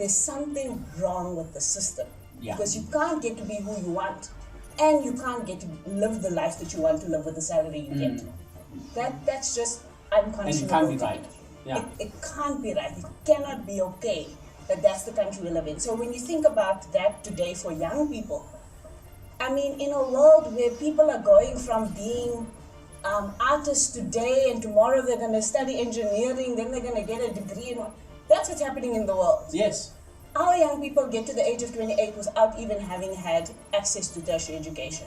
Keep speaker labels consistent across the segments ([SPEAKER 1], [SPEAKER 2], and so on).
[SPEAKER 1] there's something wrong with the system.
[SPEAKER 2] Yeah.
[SPEAKER 1] Because you can't get to be who you want, and you can't get to live the life that you want to live with the salary you get. That's just unconscionable.
[SPEAKER 2] And it can't be right. Yeah.
[SPEAKER 1] It can't be right. It cannot be okay that that's the country we live in. So when you think about that today for young people, I mean, in a world where people are going from being artists today and tomorrow they're going to study engineering, then they're going to get a degree, and that's what's happening in the world.
[SPEAKER 2] Yes.
[SPEAKER 1] Our young people get to the age of 28 without even having had access to tertiary education.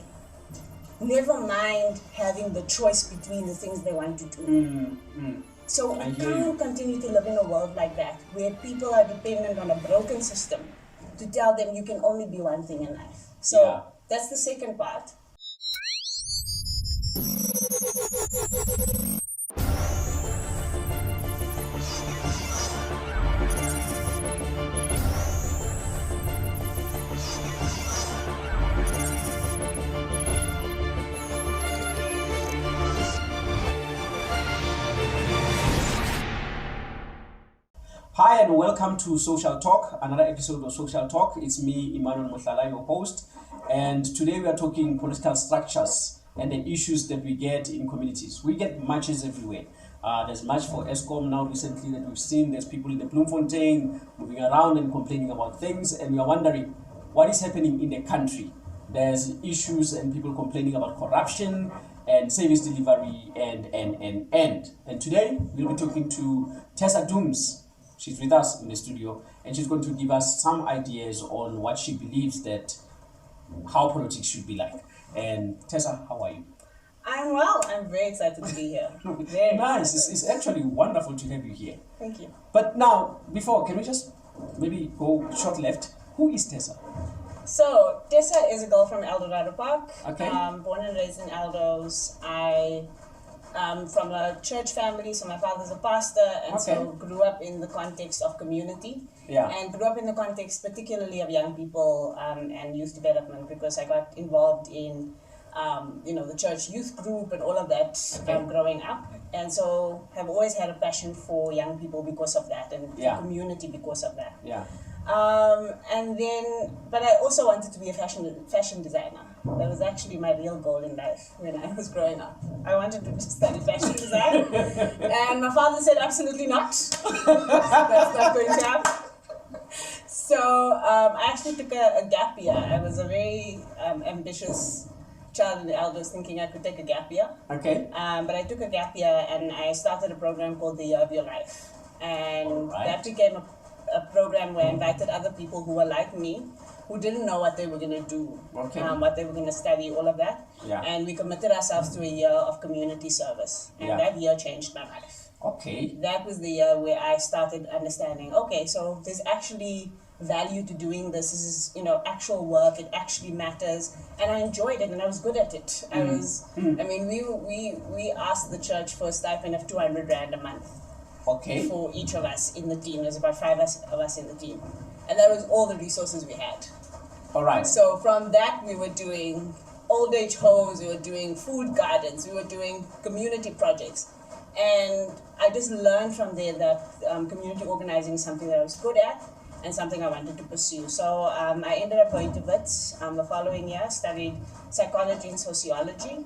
[SPEAKER 1] Never mind having the choice between the things they want to do. So we can't continue to live in a world like that, where people are dependent on a broken system to tell them you can only be one thing in life. So that's the second part.
[SPEAKER 2] Hi and welcome to Social Talk, another episode of Social Talk. It's me, Emmanuel Mohlala, your host, and today we are talking political structures and the issues that we get in communities. We get marches everywhere. There's march for ESCOM now recently that we've seen. There's people in the Bloemfontein moving around and complaining about things, and we are wondering what is happening in the country. There's issues and people complaining about corruption and service delivery and today we'll be talking to Tessa Dooms. She's with us in the studio, and she's going to give us some ideas on what she believes that how politics should be like. And Tessa, how are you?
[SPEAKER 1] I'm well. I'm very excited to be here. Very
[SPEAKER 2] nice. It's actually wonderful to have you here.
[SPEAKER 1] Thank you.
[SPEAKER 2] But now, before, can we just maybe go short left? Who is Tessa?
[SPEAKER 1] So, Tessa is a girl from Eldorado Park.
[SPEAKER 2] Okay.
[SPEAKER 1] Born and raised in Eldos. From a church family, so my father's a pastor, and so grew up in the context of community.
[SPEAKER 2] Yeah.
[SPEAKER 1] And grew up in the context particularly of young people and youth development, because I got involved in the church youth group and all of that growing up. And so have always had a passion for young people because of that, and for community because of that.
[SPEAKER 2] Yeah.
[SPEAKER 1] But I also wanted to be a fashion designer. That was actually my real goal in life when I was growing up. I wanted to study fashion design, and my father said absolutely not. That's not going to happen. So I actually took a gap year. I was a very ambitious child in the Eldos, thinking I could take a gap year.
[SPEAKER 2] Okay.
[SPEAKER 1] But I took a gap year and I started a program called The Year of Your Life, and that became a program where I invited other people who were like me, who didn't know what they were going to do, what they were going to study, all of that.
[SPEAKER 2] Yeah.
[SPEAKER 1] And we committed ourselves to a year of community service. And that year changed my life.
[SPEAKER 2] Okay.
[SPEAKER 1] That was the year where I started understanding, so there's actually value to doing this. This is, actual work. It actually matters. And I enjoyed it and I was good at it. We asked the church for a stipend of 200 Rand a month.
[SPEAKER 2] Okay.
[SPEAKER 1] For each of us in the team. There's about 5 of us in the team. And that was all the resources we had.
[SPEAKER 2] All right.
[SPEAKER 1] So from that, we were doing old age homes, we were doing food gardens, we were doing community projects. And I just learned from there that community organizing is something that I was good at and something I wanted to pursue. So I ended up going to WITS the following year, studied psychology and sociology.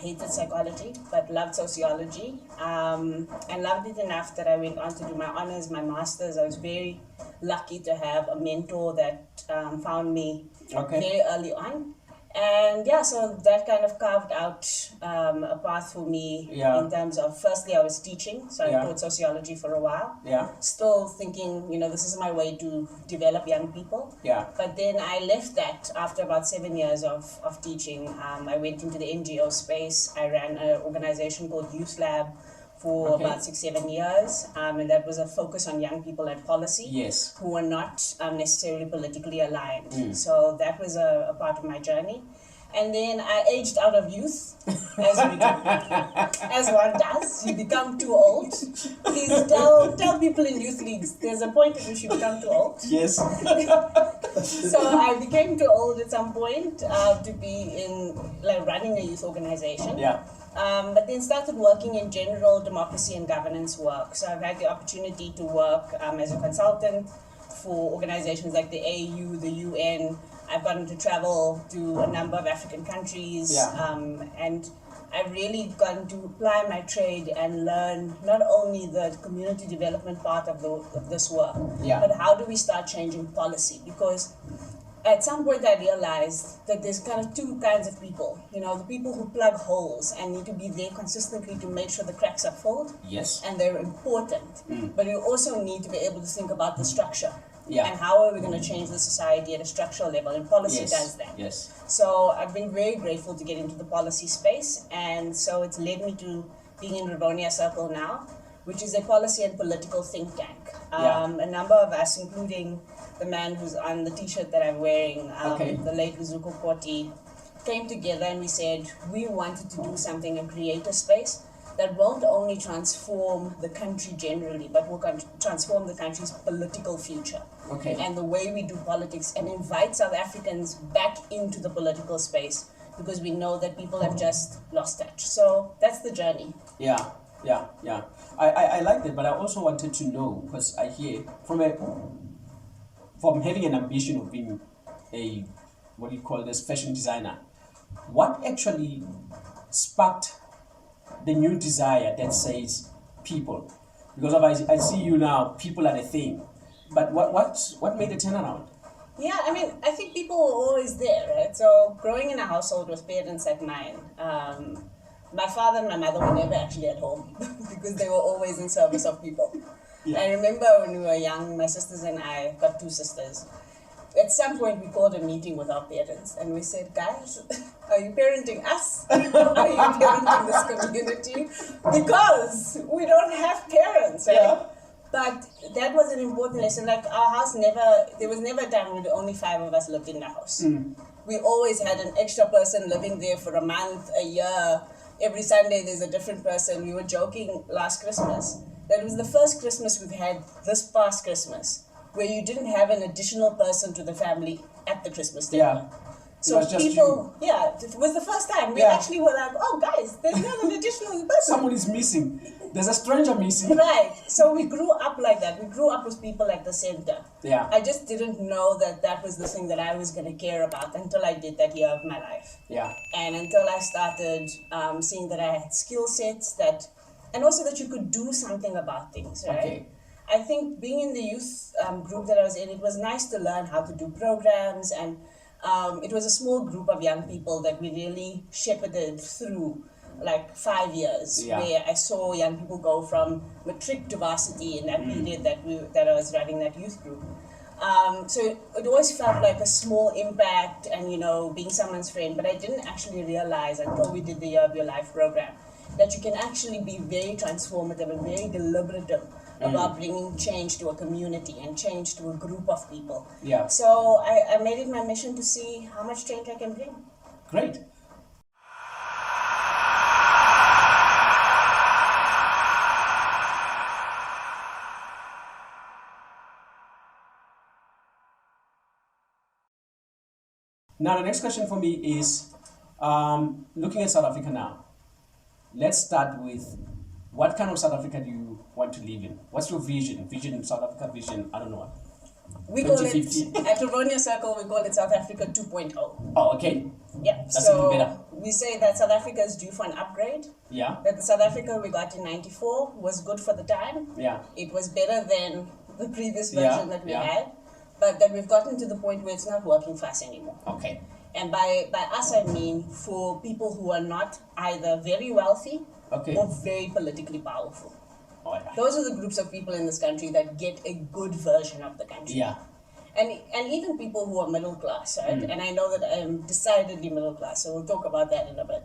[SPEAKER 1] Hated psychology, but loved sociology, and loved it enough that I went on to do my honors, my masters. I was very lucky to have a mentor that found me very early on. And so that kind of carved out a path for me in terms of, firstly, I was teaching, so I taught sociology for a while.
[SPEAKER 2] Yeah.
[SPEAKER 1] Still thinking, this is my way to develop young people.
[SPEAKER 2] Yeah.
[SPEAKER 1] But then I left that after about 7 years of teaching. I went into the NGO space. I ran an organization called Youth Lab for about 6-7 years, and that was a focus on young people and policy who were not necessarily politically aligned. So that was a part of my journey. And then I aged out of youth, as we do, as one does. You become too old. Please tell people in youth leagues, there's a point at which you become too old.
[SPEAKER 2] Yes.
[SPEAKER 1] So I became too old at some point to be in running a youth organization.
[SPEAKER 2] Yeah.
[SPEAKER 1] But then started working in general democracy and governance work. So I've had the opportunity to work as a consultant for organizations like the AU, the UN. I've gotten to travel to a number of African countries, and I've really gotten to apply my trade and learn not only the community development part of this work, but how do we start changing policy? Because at some point I realized that there's kind of two kinds of people. You know, the people who plug holes and need to be there consistently to make sure the cracks are filled.
[SPEAKER 2] Yes.
[SPEAKER 1] And they're important. But we also need to be able to think about the structure. And how are we going to change the society at a structural level? And policy does that.
[SPEAKER 2] Yes.
[SPEAKER 1] So I've been very grateful to get into the policy space. And so it's led me to being in Rivonia Circle now, which is a policy and political think tank. A number of us, including the man who's on the T-shirt that I'm wearing, the late Uzuko Koti, came together and we said we wanted to do something and create a space that won't only transform the country generally, but will transform the country's political future. And the way we do politics, and invite South Africans back into the political space, because we know that people have just lost touch. So that's the journey.
[SPEAKER 2] Yeah. I like that, but I also wanted to know, because I hear from having an ambition of being a, what do you call this, fashion designer, what actually sparked the new desire that says people? Because I see you now, people are the thing. But what made the turnaround?
[SPEAKER 1] Yeah, I mean, I think people were always there, right? So growing in a household with parents like mine, my father and my mother were never actually at home because they were always in service of people. I remember when we were young, my sisters and I, got two sisters. At some point, we called a meeting with our parents and we said, guys, are you parenting us? Are you parenting this community? Because we don't have parents, right? But that was an important lesson. Like, our house there was never a time when only 5 of us lived in the house. We always had an extra person living there for a month, a year. Every Sunday there's a different person. We were joking last Christmas that it was the first Christmas we've had this past Christmas where you didn't have an additional person to the family at the Christmas table. So people, it was the first time. We actually were like, oh guys, there's not an additional person.
[SPEAKER 2] Someone is missing. There's a stranger missing.
[SPEAKER 1] Right. So we grew up like that. We grew up with people at the center. I just didn't know that was the thing that I was going to care about until I did that year of my life. And until I started seeing that I had skill sets and also that you could do something about things, right? I think being in the youth group that I was in, it was nice to learn how to do programs, and it was a small group of young people that we really shepherded through like 5 years, where I saw young people go from matric to varsity in that period that I was running that youth group. So it always felt like a small impact and, you know, being someone's friend, but I didn't actually realize until we did the Year of Your Life program that you can actually be very transformative and very deliberative about bringing change to a community and change to a group of people. So I made it my mission to see how much change I can bring.
[SPEAKER 2] Great. Now, the next question for me is, looking at South Africa now, let's start with, what kind of South Africa do you want to live in? What's your vision? Vision, South Africa vision, I don't know what.
[SPEAKER 1] We call it, at Rivonia Circle, we call it South Africa 2.0.
[SPEAKER 2] Oh, okay.
[SPEAKER 1] That's
[SPEAKER 2] so better.
[SPEAKER 1] We say that South Africa is due for an upgrade. That the South Africa we got in '94 was good for the time. It was better than the previous version that we had. But that we've gotten to the point where it's not working for us anymore. And by us, I mean for people who are not either very wealthy or very politically powerful. Those are the groups of people in this country that get a good version of the country. And even people who are middle class, right? And I know that I'm decidedly middle class, so we'll talk about that in a bit.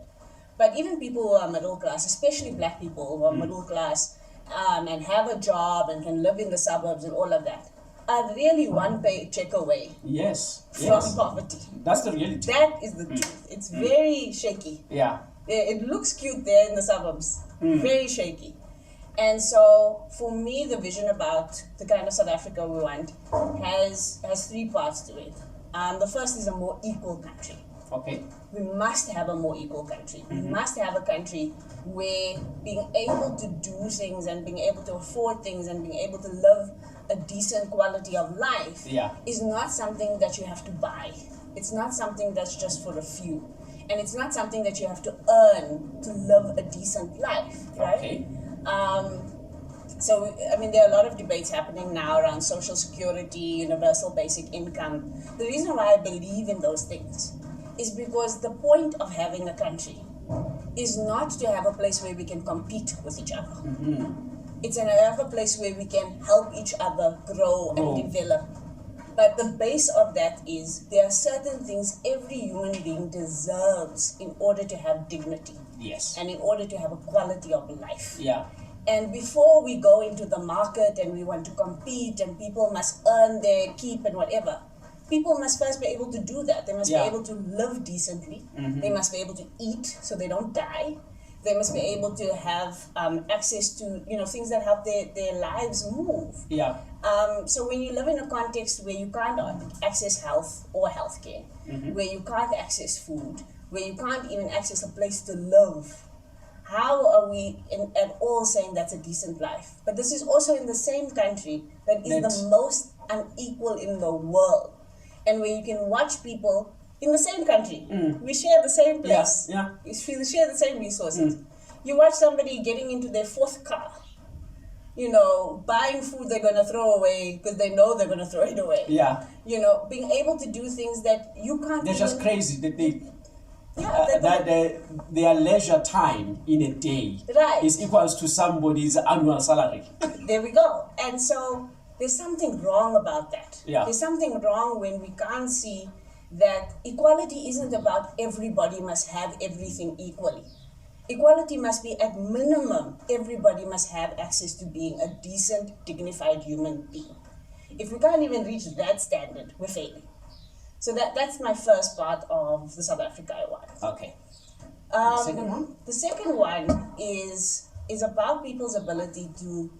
[SPEAKER 1] But even people who are middle class, especially black people who are middle class and have a job and can live in the suburbs and all of that, are really one paycheck away from poverty.
[SPEAKER 2] That's the reality.
[SPEAKER 1] That is the truth. It's very shaky. It looks cute there in the suburbs. Very shaky. And so, for me, the vision about the kind of South Africa we want has 3 parts to it. The first is a more equal country. We must have a more equal country. We must have a country where being able to do things and being able to afford things and being able to live a decent quality of life
[SPEAKER 2] Yeah.
[SPEAKER 1] is not something that you have to buy. It's not something that's just for a few. And it's not something that you have to earn to live a decent life, right?
[SPEAKER 2] Okay.
[SPEAKER 1] So, I mean, there are a lot of debates happening now around social security, universal basic income. The reason why I believe in those things is because the point of having a country is not to have a place where we can compete with each other. It's to have a place where we can help each other grow and develop. But the base of that is there are certain things every human being deserves in order to have dignity.
[SPEAKER 2] Yes.
[SPEAKER 1] And in order to have a quality of life.
[SPEAKER 2] Yeah.
[SPEAKER 1] And before we go into the market and we want to compete and people must earn their keep and whatever, people must first be able to do that. They must be able to live decently. They must be able to eat so they don't die. They must be able to have access to things that help their lives move.
[SPEAKER 2] Yeah.
[SPEAKER 1] So when you live in a context where you can't access health or healthcare, where you can't access food, where you can't even access a place to live, how are we at all saying that's a decent life? But this is also in the same country that is the most unequal in the world, and where you can watch people in the same country. We share the same place.
[SPEAKER 2] Yeah.
[SPEAKER 1] We share the same resources. You watch somebody getting into their fourth car, buying food they're going to throw away because they know they're going to throw it away.
[SPEAKER 2] Yeah.
[SPEAKER 1] Being able to do things that you can't.
[SPEAKER 2] They're just crazy. Their leisure time in a day is equals to somebody's annual salary.
[SPEAKER 1] There we go. And so there's something wrong about that.
[SPEAKER 2] Yeah.
[SPEAKER 1] There's something wrong when we can't see that equality isn't about everybody must have everything equally. Equality must be at minimum, everybody must have access to being a decent, dignified human being. If we can't even reach that standard, we're failing. So that's my first part of the South Africa I want.
[SPEAKER 2] Okay. The second one?
[SPEAKER 1] The second one is about people's ability to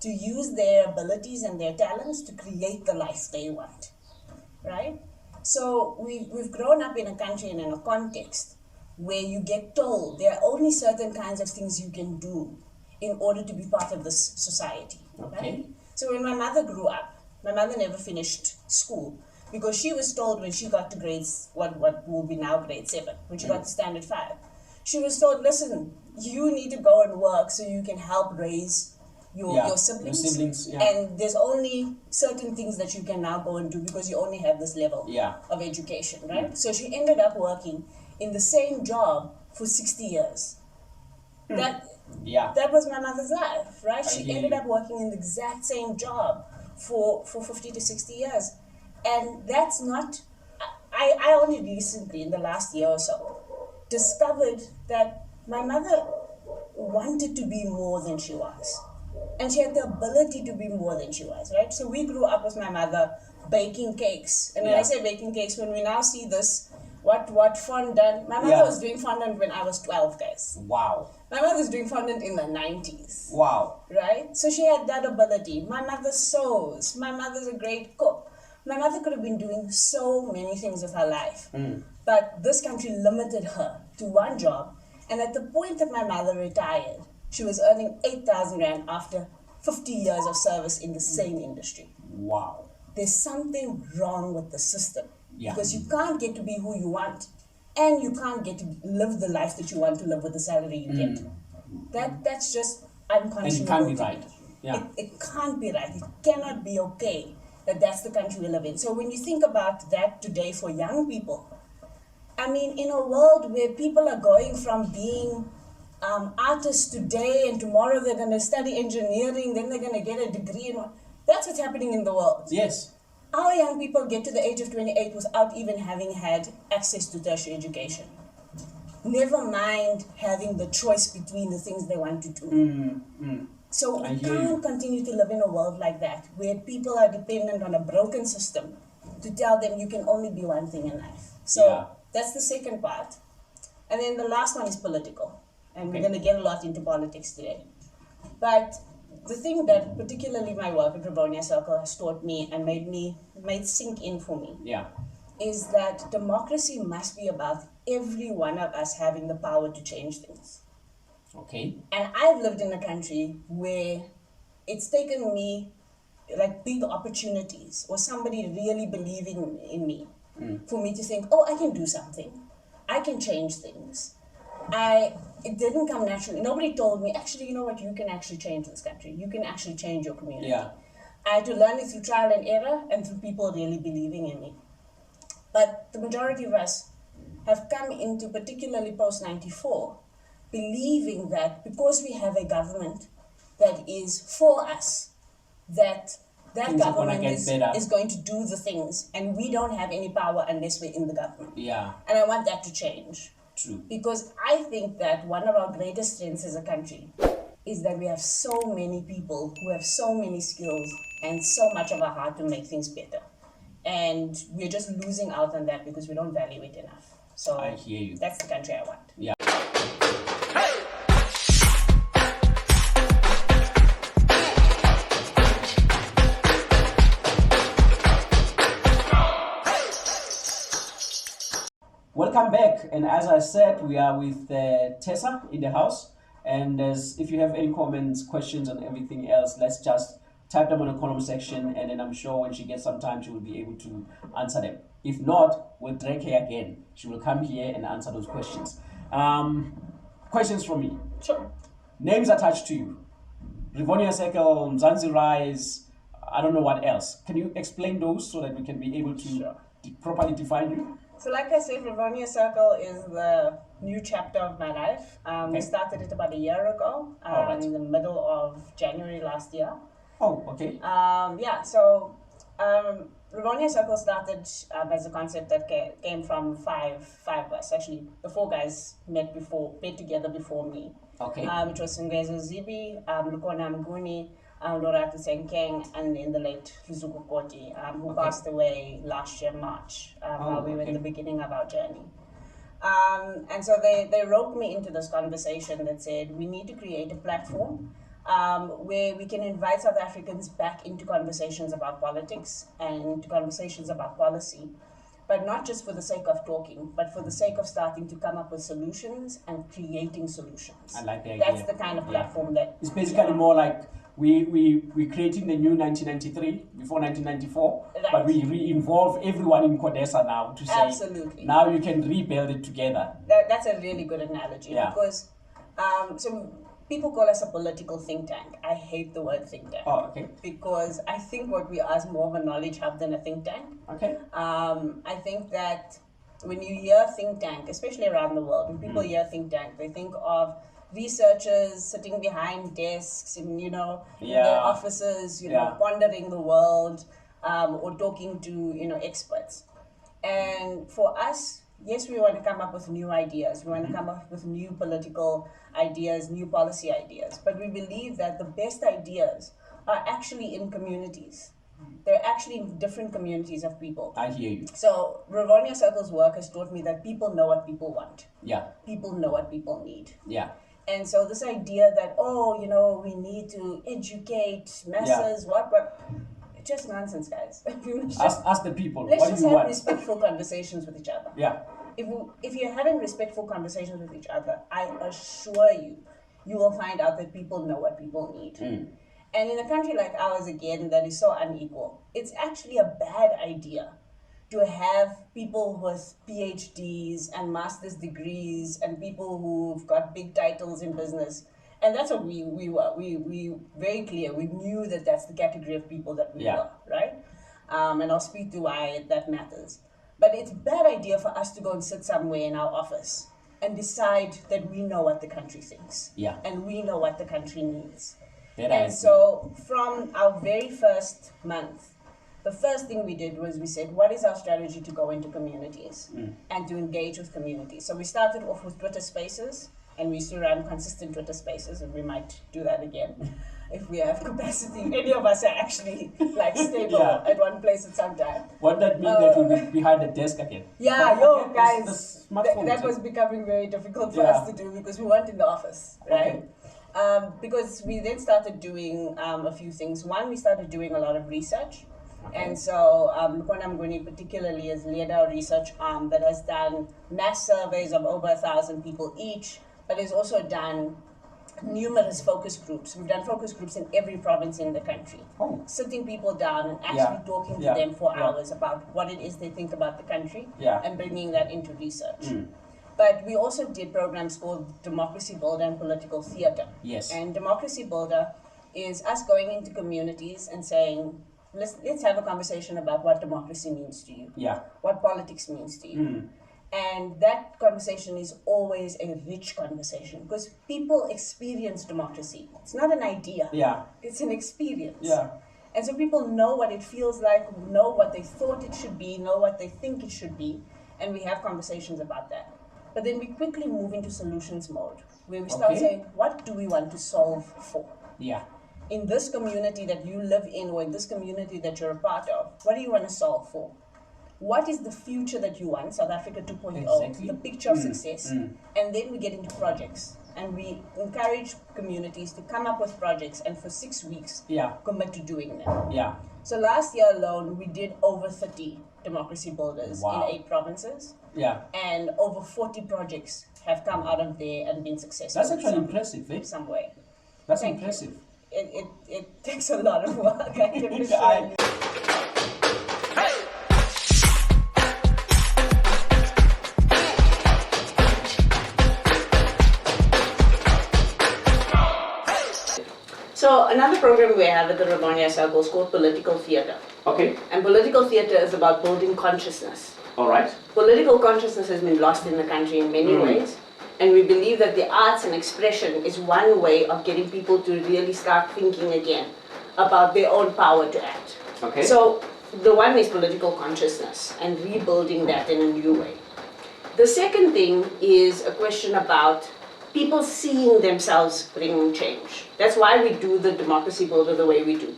[SPEAKER 1] use their abilities and their talents to create the life they want, right? So we've grown up in a country and in a context where you get told there are only certain kinds of things you can do in order to be part of this society, right? So when my mother grew up, my mother never finished school because she was told when she got to grades, what will be now grade 7, when she got to standard 5, she was told, listen, you need to go and work so you can help raise your siblings. And there's only certain things that you can now go and do because you only have this level of education, right? So she ended up working in the same job for 60 years. That was my mother's life, right? She ended up working in the exact same job for 50 to 60 years. And that's not, I only recently, in the last year or so, discovered that my mother wanted to be more than she was. And she had the ability to be more than she was, right? So we grew up with my mother baking cakes. And when I say baking cakes, when we now see this, what fondant, my mother was doing fondant when I was 12, guys.
[SPEAKER 2] Wow.
[SPEAKER 1] My mother was doing fondant in the 90s.
[SPEAKER 2] Wow.
[SPEAKER 1] Right? So she had that ability. My mother sews. My mother's a great cook. My mother could have been doing so many things with her life. But this country limited her to one job. And at the point that my mother retired, she was earning 8,000 Rand after 50 years of service in the same industry.
[SPEAKER 2] Wow.
[SPEAKER 1] There's something wrong with the system. Because you can't get to be who you want. And you can't get to live the life that you want to live with the salary you get. That's just unconscionable.
[SPEAKER 2] And it can't be right.
[SPEAKER 1] It can't be right. It cannot be okay that that's the country we live in. So when you think about that today for young people, I mean, in a world where people are going from being artists today and tomorrow they're going to study engineering, then they're going to get a degree. That's what's happening in the world.
[SPEAKER 2] Yes.
[SPEAKER 1] Our young people get to the age of 28 without even having had access to tertiary education. Never mind having the choice between the things they want to do. So we can't continue to live in a world like that, where people are dependent on a broken system to tell them you can only be one thing in life. So that's the second part. And then the last one is political. And we're going to get a lot into politics today. But the thing that particularly my work at Rivonia Circle has taught me and made sink in for me is that democracy must be about every one of us having the power to change things.
[SPEAKER 2] Okay.
[SPEAKER 1] And I've lived in a country where it's taken me like big opportunities or somebody really believing in me for me to think, oh, I can do something. I can change things. It didn't come naturally. Nobody told me, actually, you know what, you can actually change this country. You can actually change your community.
[SPEAKER 2] Yeah.
[SPEAKER 1] I had to learn it through trial and error and through people really believing in me. But the majority of us have come into, particularly post-94, believing that because we have a government that is for us, that
[SPEAKER 2] Things are gonna
[SPEAKER 1] government
[SPEAKER 2] get better.
[SPEAKER 1] is going to do the things, and we don't have any power unless we're in the government.
[SPEAKER 2] Yeah.
[SPEAKER 1] And I want that to change.
[SPEAKER 2] True.
[SPEAKER 1] Because I think that one of our greatest strengths as a country is that we have so many people who have so many skills and so much of a heart to make things better. And we're just losing out on that because we don't value it enough. So
[SPEAKER 2] I hear you.
[SPEAKER 1] That's the country I want.
[SPEAKER 2] Yeah. Welcome back, and as I said, we are with Tessa in the house, and if you have any comments, questions, and everything else, let's just type them on the comment section, and then I'm sure when she gets some time, she will be able to answer them. If not, we'll drag her again. She will come here and answer those questions. Questions from me.
[SPEAKER 1] Sure.
[SPEAKER 2] Names attached to you. Rivonia Circle, Mzansi Rise, I don't know what else. Can you explain those so that we can be able to properly define you?
[SPEAKER 1] So like I said, Rivonia Circle is the new chapter of my life. We started it about a year ago, in the middle of January last year.
[SPEAKER 2] Oh, okay.
[SPEAKER 1] Rivonia Circle started as a concept that came from five of us. Actually, the four guys met together before me.
[SPEAKER 2] Okay.
[SPEAKER 1] Which was Sungezo Zibi, Lukona Mguni, Loratu Senkeng, and then the late Rizuko Koti, who passed away last year, March, while we were in the beginning of our journey. And so they roped me into this conversation that said, we need to create a platform where we can invite South Africans back into conversations about politics and into conversations about policy, but not just for the sake of talking, but for the sake of starting to come up with solutions and creating solutions.
[SPEAKER 2] I like the idea.
[SPEAKER 1] That's the kind of platform that...
[SPEAKER 2] It's basically more like we're creating the new 1993 before 1994,
[SPEAKER 1] Right.
[SPEAKER 2] but we re-involve everyone in Codesa now to say,
[SPEAKER 1] Absolutely.
[SPEAKER 2] now you can rebuild it together.
[SPEAKER 1] That's a really good analogy,
[SPEAKER 2] Yeah.
[SPEAKER 1] because so people call us a political think tank. I hate the word think tank.
[SPEAKER 2] Oh, okay.
[SPEAKER 1] Because I think what we are is more of a knowledge hub than a think tank.
[SPEAKER 2] Okay.
[SPEAKER 1] I think that when you hear think tank, especially around the world, when people hear think tank, they think of researchers sitting behind desks in in their offices, pondering the world, or talking to experts. And for us, yes, we want to come up with new ideas. We want to come up with new political ideas, new policy ideas. But we believe that the best ideas are actually in communities. They're actually in different communities of people.
[SPEAKER 2] I hear you.
[SPEAKER 1] So Rivonia Circle's work has taught me that people know what people want.
[SPEAKER 2] Yeah.
[SPEAKER 1] People know what people need.
[SPEAKER 2] Yeah.
[SPEAKER 1] And so this idea that, we need to educate masses, just nonsense, guys.
[SPEAKER 2] Ask the people,
[SPEAKER 1] Let's
[SPEAKER 2] what
[SPEAKER 1] just
[SPEAKER 2] do you
[SPEAKER 1] have
[SPEAKER 2] want?
[SPEAKER 1] respectful conversations with each other.
[SPEAKER 2] Yeah.
[SPEAKER 1] If you're having respectful conversations with each other, I assure you, you will find out that people know what people need. And in a country like ours, again, that is so unequal, it's actually a bad idea to have people with PhDs and master's degrees and people who've got big titles in business. And that's what we were. We very clear. We knew that that's the category of people that we were, right? And I'll speak to why that matters. But it's a bad idea for us to go and sit somewhere in our office and decide that we know what the country thinks.
[SPEAKER 2] Yeah.
[SPEAKER 1] And we know what the country needs.
[SPEAKER 2] And
[SPEAKER 1] so from our very first month, the first thing we did was we said, what is our strategy to go into communities and to engage with communities? So we started off with Twitter Spaces, and we used to run consistent Twitter Spaces, and we might do that again if we have capacity. Any of us are actually stable at one place at some time.
[SPEAKER 2] What that means that we'll be behind the desk again.
[SPEAKER 1] Yeah, guys, that was becoming very difficult for us to do because we weren't in the office, right? Okay. Because we then started doing a few things. One, we started doing a lot of research. Okay. And so Lukona Mguni particularly has led our research arm that has done mass surveys of over 1,000 people each, but has also done numerous focus groups. We've done focus groups in every province in the country.
[SPEAKER 2] Oh.
[SPEAKER 1] Sitting people down and actually talking to them for hours about what it is they think about the country and bringing that into research. But we also did programs called Democracy Builder and Political Theatre.
[SPEAKER 2] Yes.
[SPEAKER 1] And Democracy Builder is us going into communities and saying, let's have a conversation about what democracy means to you.
[SPEAKER 2] Yeah.
[SPEAKER 1] What politics means to you. And that conversation is always a rich conversation because people experience democracy. It's not an idea.
[SPEAKER 2] Yeah.
[SPEAKER 1] It's an experience.
[SPEAKER 2] Yeah.
[SPEAKER 1] And so people know what it feels like, know what they thought it should be, know what they think it should be, and we have conversations about that. But then we quickly move into solutions mode, where we start saying, what do we want to solve for?
[SPEAKER 2] Yeah.
[SPEAKER 1] In this community that you live in, or in this community that you're a part of, what do you want to solve for? What is the future that you want, South Africa 2.0, the picture of success? And then we get into projects. And we encourage communities to come up with projects and for 6 weeks commit to doing them.
[SPEAKER 2] Yeah.
[SPEAKER 1] So last year alone, we did over 30 democracy builders in 8 provinces.
[SPEAKER 2] Yeah.
[SPEAKER 1] And over 40 projects have come out of there and been successful.
[SPEAKER 2] That's actually impressive, eh?
[SPEAKER 1] Some way.
[SPEAKER 2] That's
[SPEAKER 1] Thank
[SPEAKER 2] impressive.
[SPEAKER 1] you. It takes a lot of work, I can assure you. So another program we have at the Rivonia Circle is called Political Theatre.
[SPEAKER 2] Okay.
[SPEAKER 1] And political theatre is about building consciousness.
[SPEAKER 2] All right.
[SPEAKER 1] Political consciousness has been lost in the country in many ways. And we believe that the arts and expression is one way of getting people to really start thinking again about their own power to act.
[SPEAKER 2] Okay.
[SPEAKER 1] So the one is political consciousness and rebuilding that in a new way. The second thing is a question about people seeing themselves bringing change. That's why we do the Democracy Builder the way we do.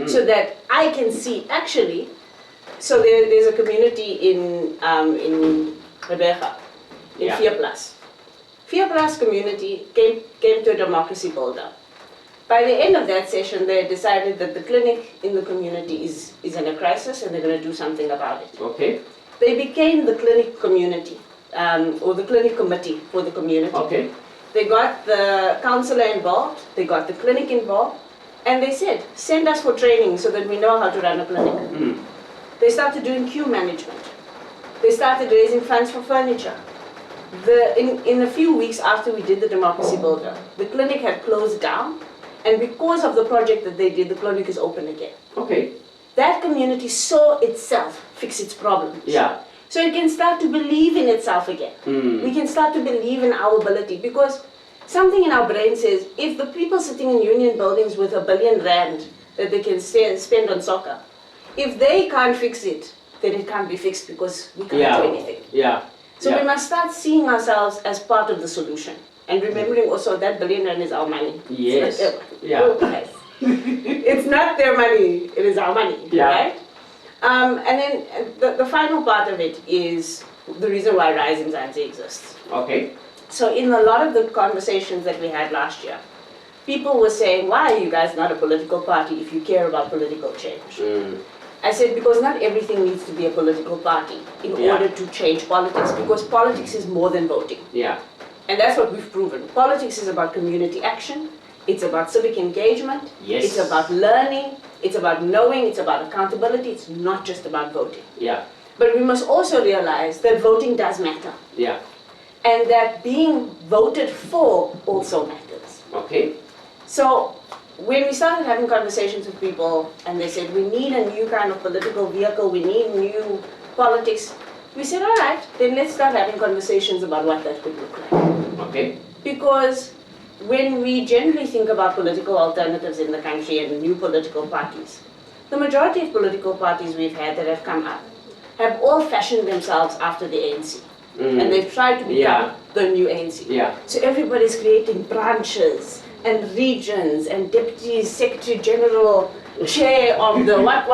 [SPEAKER 1] So that I can see, actually, so there's a community in Rebecca, in Fear Plus. Fear Plus community came to a Democracy Builder. By the end of that session, they decided that the clinic in the community is in a crisis and they're going to do something about it.
[SPEAKER 2] Okay.
[SPEAKER 1] They became the clinic community, or the clinic committee for the community.
[SPEAKER 2] Okay.
[SPEAKER 1] They got the councillor involved, they got the clinic involved, and they said, send us for training so that we know how to run a clinic. They started doing queue management. They started raising funds for furniture. In a few weeks after we did the Democracy Builder, the clinic had closed down, and because of the project that they did, the clinic is open again.
[SPEAKER 2] Okay.
[SPEAKER 1] That community saw itself fix its problems.
[SPEAKER 2] Yeah.
[SPEAKER 1] So it can start to believe in itself again. We can start to believe in our ability, because something in our brain says, if the people sitting in union buildings with R1 billion that they can spend on soccer, if they can't fix it, then it can't be fixed because we can't do anything.
[SPEAKER 2] Yeah.
[SPEAKER 1] So we must start seeing ourselves as part of the solution. And remembering also that R1 billion is our money.
[SPEAKER 2] Yes.
[SPEAKER 1] It's not their money, it is our money, right? And then the final part of it is the reason why Rise in Mzansi exists.
[SPEAKER 2] Okay.
[SPEAKER 1] So in a lot of the conversations that we had last year, people were saying, why are you guys not a political party if you care about political change? I said, because not everything needs to be a political party in order to change politics, because politics is more than voting.
[SPEAKER 2] Yeah.
[SPEAKER 1] And that's what we've proven. Politics is about community action, it's about civic engagement, it's about learning, it's about knowing, it's about accountability, it's not just about voting.
[SPEAKER 2] Yeah.
[SPEAKER 1] But we must also realize that voting does matter.
[SPEAKER 2] Yeah.
[SPEAKER 1] And that being voted for also matters.
[SPEAKER 2] Okay.
[SPEAKER 1] So when we started having conversations with people and they said, we need a new kind of political vehicle, we need new politics, we said, all right, then let's start having conversations about what that could look like.
[SPEAKER 2] Okay.
[SPEAKER 1] Because when we generally think about political alternatives in the country and new political parties, the majority of political parties we've had that have come up have all fashioned themselves after the ANC. And they've tried to become the new ANC.
[SPEAKER 2] Yeah.
[SPEAKER 1] So everybody's creating branches and regions and deputy secretary general, chair of the what.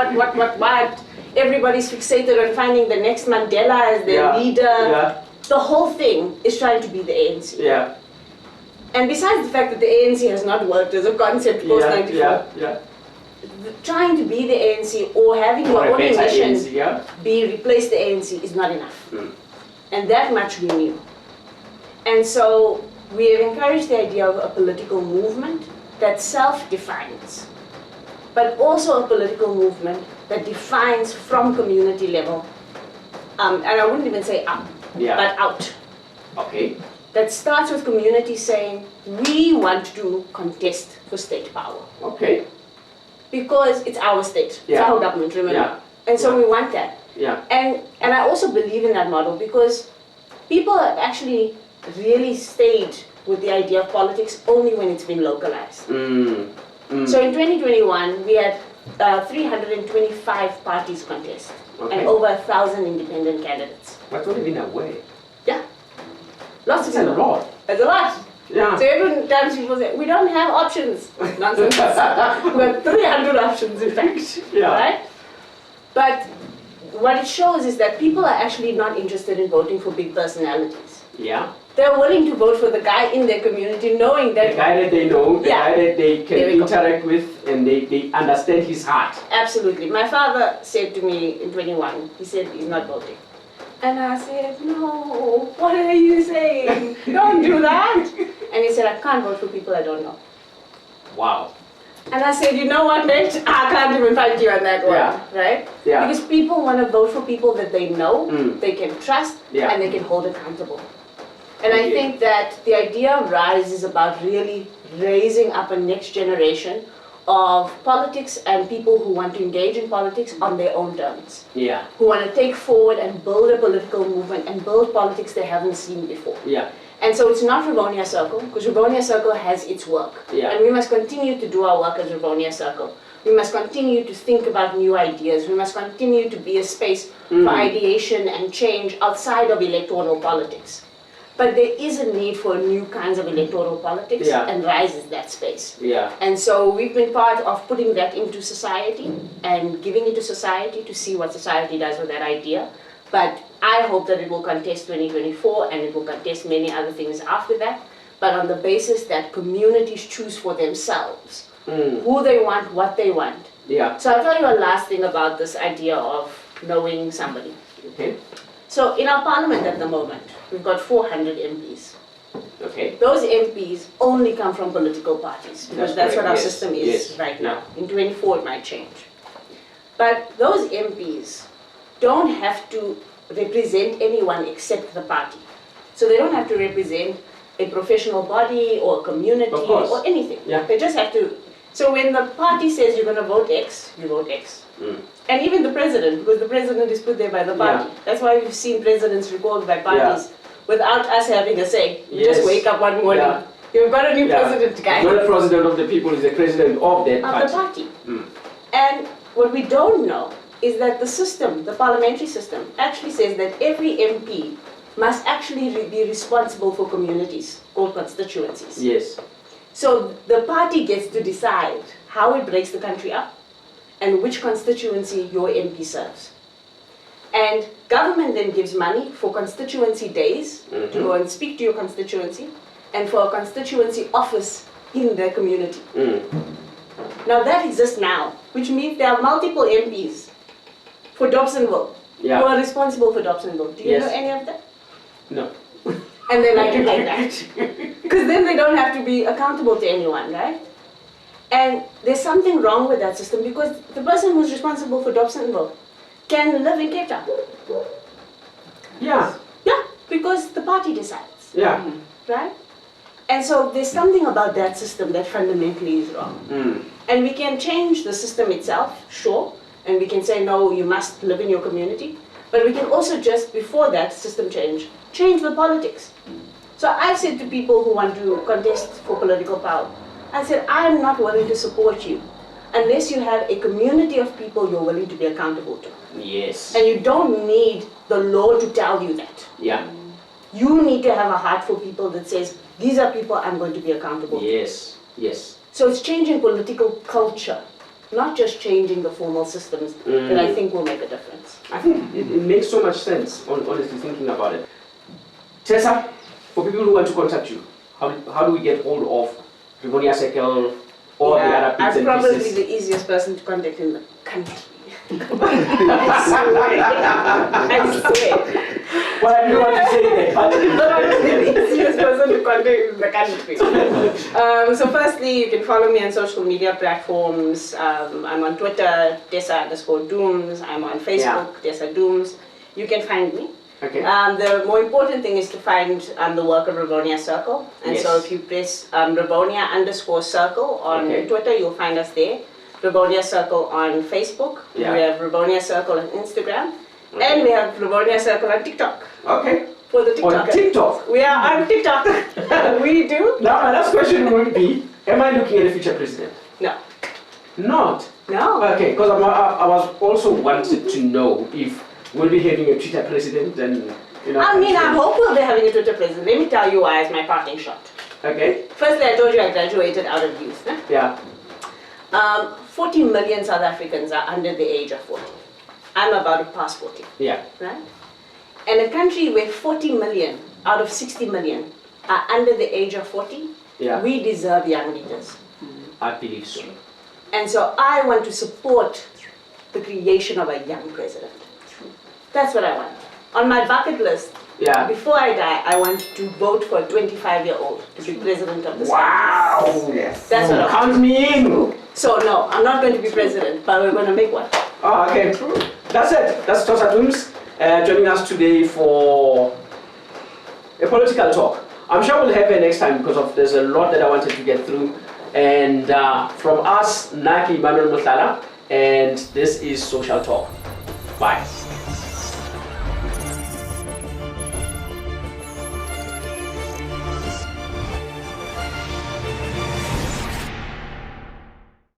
[SPEAKER 1] Everybody's fixated on finding the next Mandela as their leader.
[SPEAKER 2] Yeah.
[SPEAKER 1] The whole thing is trying to be the ANC.
[SPEAKER 2] Yeah.
[SPEAKER 1] And besides the fact that the ANC has not worked as a concept post-94, trying to be the ANC or having your own mission replace the ANC is not enough. And that much we knew. And so
[SPEAKER 3] we have encouraged the idea of a political movement that self-defines, but also a political movement that defines from community level, and I wouldn't even say up, but out.
[SPEAKER 4] Okay.
[SPEAKER 3] That starts with communities saying, we want to contest for state power.
[SPEAKER 4] Okay.
[SPEAKER 3] Because it's our state, it's our government, remember?
[SPEAKER 4] Yeah.
[SPEAKER 3] And so we want that.
[SPEAKER 4] Yeah.
[SPEAKER 3] And I also believe in that model because people have actually really stayed with the idea of politics only when it's been localized. So in 2021, we had 325 parties contest and over 1,000 independent candidates.
[SPEAKER 4] That's not even a way.
[SPEAKER 3] Yeah. Lots of
[SPEAKER 4] That's a lot.
[SPEAKER 3] That's a lot.
[SPEAKER 4] Yeah.
[SPEAKER 3] So every time people say, we don't have options. Nonsense. We have 300 options, in fact.
[SPEAKER 4] Yeah.
[SPEAKER 3] Right? But what it shows is that people are actually not interested in voting for big personalities.
[SPEAKER 4] Yeah.
[SPEAKER 3] They're willing to vote for the guy in their community, knowing that...
[SPEAKER 4] The guy that they know, the guy that they can
[SPEAKER 3] There we go.
[SPEAKER 4] interact with, and they understand his heart.
[SPEAKER 3] Absolutely. My father said to me in 21, he said he's not voting. And I said, no, what are you saying? Don't do that. And he said, I can't vote for people I don't know.
[SPEAKER 4] Wow.
[SPEAKER 3] And I said, you know what, mate? I can't even fight you on that one, right?
[SPEAKER 4] Yeah.
[SPEAKER 3] Because people want to vote for people that they know, they can trust,
[SPEAKER 4] Yeah.
[SPEAKER 3] and they can hold accountable. And I think that the idea of RISE is about really raising up a next generation of politics and people who want to engage in politics on their own terms.
[SPEAKER 4] Yeah.
[SPEAKER 3] Who want to take forward and build a political movement and build politics they haven't seen before.
[SPEAKER 4] Yeah.
[SPEAKER 3] And so it's not Rivonia Circle, because Rivonia Circle has its work.
[SPEAKER 4] Yeah.
[SPEAKER 3] And we must continue to do our work as Rivonia Circle. We must continue to think about new ideas. We must continue to be a space for ideation and change outside of electoral politics. But there is a need for new kinds of electoral politics, and RISE is that space.
[SPEAKER 4] Yeah.
[SPEAKER 3] And so we've been part of putting that into society and giving it to society to see what society does with that idea. But I hope that it will contest 2024 and it will contest many other things after that, but on the basis that communities choose for themselves who they want, what they want.
[SPEAKER 4] Yeah.
[SPEAKER 3] So I'll tell you a last thing about this idea of knowing somebody.
[SPEAKER 4] Okay.
[SPEAKER 3] So in our parliament at the moment, we've got 400 MPs.
[SPEAKER 4] Okay.
[SPEAKER 3] Those MPs only come from political parties because that's what our system is right now. In 24 it might change. But those MPs don't have to represent anyone except the party. So they don't have to represent a professional body or a community or anything.
[SPEAKER 4] Yeah.
[SPEAKER 3] They just have to. So when the party says you're going to vote X, you vote X. And even the president, because the president is put there by the party. That's why we've seen presidents recalled by parties without us having a say. You just wake up one morning, you've got a new president, guy.
[SPEAKER 4] Not the president of the people, is the president of that party.
[SPEAKER 3] Of the party. And what we don't know is that the system, the parliamentary system, actually says that every MP must actually be responsible for communities, called constituencies.
[SPEAKER 4] Yes.
[SPEAKER 3] So the party gets to decide how it breaks the country up and which constituency your MP serves. And government then gives money for constituency days to go and speak to your constituency and for a constituency office in their community. Now that exists now, which means there are multiple MPs for Dobsonville who are responsible for Dobsonville. Do you know any of them?
[SPEAKER 4] No.
[SPEAKER 3] And they like it like that. Because then they don't have to be accountable to anyone, right? And there's something wrong with that system because the person who's responsible for Dobsonville can live in Cape Town.
[SPEAKER 4] Yeah.
[SPEAKER 3] Yeah, because the party decides.
[SPEAKER 4] Yeah.
[SPEAKER 3] Right? And so there's something about that system that fundamentally is wrong. And we can change the system itself, sure, and we can say, no, you must live in your community. But we can also just, before that system change the politics. So I've said to people who want to contest for political power, I said, I'm not willing to support you unless you have a community of people you're willing to be accountable to.
[SPEAKER 4] Yes.
[SPEAKER 3] And you don't need the law to tell you that.
[SPEAKER 4] Yeah.
[SPEAKER 3] You need to have a heart for people that says, these are people I'm going to be accountable to.
[SPEAKER 4] Yes. Yes.
[SPEAKER 3] So it's changing political culture, not just changing the formal systems that I think will make a difference.
[SPEAKER 4] I think it makes so much sense, honestly thinking about it. Tessa, for people who want to contact you, how do we get hold of Rivonia Circle or the other bits
[SPEAKER 3] I'm
[SPEAKER 4] and
[SPEAKER 3] probably
[SPEAKER 4] pieces?
[SPEAKER 3] the easiest person to contact in the country. I swear.
[SPEAKER 4] Well, I didn't want to say that, but
[SPEAKER 3] the easiest person to contact in the country. So firstly, you can follow me on social media platforms. I'm on Twitter, Tessa_Dooms. I'm on Facebook, Tessa Dooms. You can find me.
[SPEAKER 4] okay.
[SPEAKER 3] The more important thing is to find the work of Rivonia Circle. And so
[SPEAKER 4] Yes.
[SPEAKER 3] if you press Rivonia_Circle on
[SPEAKER 4] Okay.
[SPEAKER 3] Twitter, you'll find us there. Rivonia Circle on Facebook.
[SPEAKER 4] Yeah.
[SPEAKER 3] We have Rivonia Circle on Instagram. And we have Rivonia Circle on TikTok.
[SPEAKER 4] Okay.
[SPEAKER 3] For the
[SPEAKER 4] On
[SPEAKER 3] TikTok.
[SPEAKER 4] TikTok.
[SPEAKER 3] We are on TikTok. We do?
[SPEAKER 4] Now, my last question would be: am I looking at a future president?
[SPEAKER 3] No.
[SPEAKER 4] Not.
[SPEAKER 3] No.
[SPEAKER 4] Okay, because I was also wanted to know if we'll be having a Twitter president and
[SPEAKER 3] I hope we'll be having a Twitter president. Let me tell you why as my parting shot.
[SPEAKER 4] Okay.
[SPEAKER 3] Firstly, I told you I graduated out of youth. Né?
[SPEAKER 4] Yeah.
[SPEAKER 3] 40 million South Africans are under the age of 40. I'm about to pass 40.
[SPEAKER 4] Yeah.
[SPEAKER 3] Right? And a country where 40 million out of 60 million are under the age of 40,
[SPEAKER 4] Yeah.
[SPEAKER 3] we deserve young leaders.
[SPEAKER 4] I believe so.
[SPEAKER 3] And so I want to support the creation of a young president. That's what I want. On my bucket list,
[SPEAKER 4] Yeah.
[SPEAKER 3] before I die, I want to vote for a 25-year-old to be president of this
[SPEAKER 4] Wow.
[SPEAKER 3] country. Yes. That's what I want.
[SPEAKER 4] Count me in.
[SPEAKER 3] So no, I'm not going to be president, but we're going to make one.
[SPEAKER 4] Oh, okay. That's it. That's Tessa Dooms joining us today for a political talk. I'm sure we'll have it next time because there's a lot that I wanted to get through. And from us, Naki Emmanuel Muthala, and this is Social Talk. Bye.